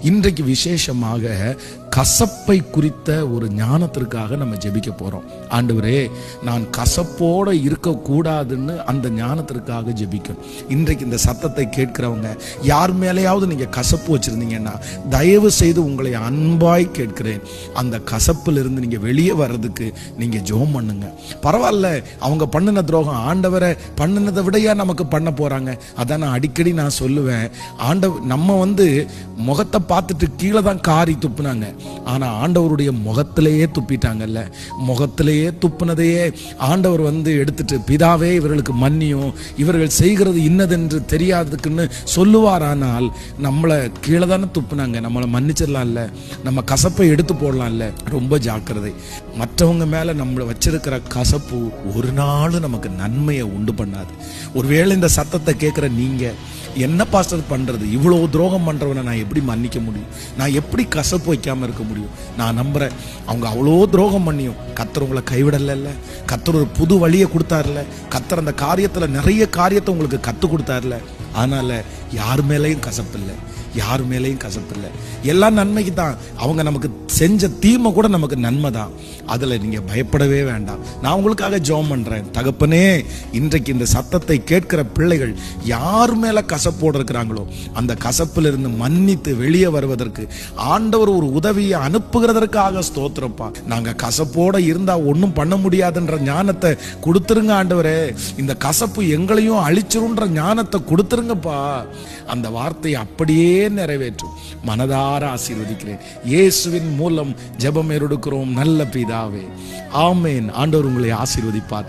இன்றைக்கு விசேஷமாக கசப்பை குறித்த ஒரு ஞானத்திற்காக நம்ம ஜெபிக்க போறோம். ஆண்டவரே, நான் கசப்போட இருக்கக்கூடாதுன்னு அந்த ஞானத்திற்காக ஜெபிக்கணும். இன்றைக்கு இந்த சத்தத்தை கேட்கிறவங்க யார் மேலேயாவது நீங்க கசப்பு வச்சிருந்தீங்கன்னா தயவு செய்து உங்களை அன்பாய் கேட்கிறேன், அந்த கசப்பிலிருந்து நீங்க வெளியே வர்றதுக்கு நீங்க ஜெபம் பண்ணுங்க. பரவாயில்ல, அவங்க பண்ணின துரோகம் ஆண்டவரை பண்ணினதை விடையா நமக்கு பண்ண போறாங்க. அதான் நான் அடிக்கடி நான் சொல்லுவேன், நம்ம முகத்தை பார்த்துட்டு கீழே தான் காரி துப்புனாங்க, ஆனா ஆண்டவருடைய முகத்திலேயே துப்பிட்டாங்கல்ல. முகத்திலேயே துப்புனதையே ஆண்டவர் எடுத்துட்டு, பிதாவே இவர்களுக்கு மன்னியும், இவர்கள் செய்கிறது இன்னதென்று தெரியாதுக்குன்னு சொல்லுவார். ஆனால் நம்மளை கீழே தானே துப்புனாங்க, நம்மளை மன்னிச்சிடலாம்ல, நம்ம கசப்பை எடுத்து போடலாம்ல. ரொம்ப ஜாக்கிரதை. மற்றவங்க மேல நம்மளை வச்சிருக்கிற கசப்பு ஒரு நாள் நமக்கு நன்மையை உண்டு பண்ணாது. ஒருவேளை இந்த சத்தத்தை கேட்கிற நீங்க, என்ன பாஸ்டர் பண்றது, இவ்வளவு துரோகம் பண்றவனை நான் எப்படி மன்னிக்க முடியும், நான் எப்படி கசப்பு வைக்காம இருக்க முடியும்? நான் நம்புறேன், அவங்க அவ்வளோ துரோகம் பண்ணியும் கர்த்தர் உங்களை கைவிடல. கர்த்தர் ஒரு புது வழியை கொடுத்தாருல. கர்த்தர் அந்த காரியத்துல நிறைய காரியத்தை உங்களுக்கு கத்து கொடுத்தாருல. அதனால யார் மேலேயும் கசப்பு இல்லை, யார் மேலேயும் கசப்பு இல்லை. எல்லாம் நன்மைக்கு தான். அவங்க நமக்கு செஞ்ச தீமை கூட நமக்கு நன்மை தான். அதுல நீங்க பயப்படவே வேண்டாம். நான் உங்களுக்காக ஜெபம் பண்றேன். தகப்பனே, இன்றைக்கு இந்த சத்தத்தை கேட்கிற பிள்ளைகள் யார் மேல கசப்போடு இருக்கிறாங்களோ அந்த கசப்பிலிருந்து மன்னித்து வெளியே வருவதற்கு ஆண்டவர் ஒரு உதவியை அனுப்புகிறதற்காக ஸ்தோத்திரப்பா. நாங்க கசப்போட இருந்தா ஒன்னும் பண்ண முடியாதுன்ற ஞானத்தை கொடுத்துருங்க ஆண்டவரே. இந்த கசப்பு எங்களையும் அழிச்சிருன்ற ஞானத்தை கொடுத்துருங்கப்பா. அந்த வார்த்தையை அப்படியே நிறைவேற்றும். மனதார ஆசீர்வதிக்கிறேன். இயேசுவின் மூலம் ஜெபம் எடுக்கிறோம் நல்ல பிதாவே, ஆமென். ஆண்டவர் உங்களை ஆசீர்வதிப்பார்.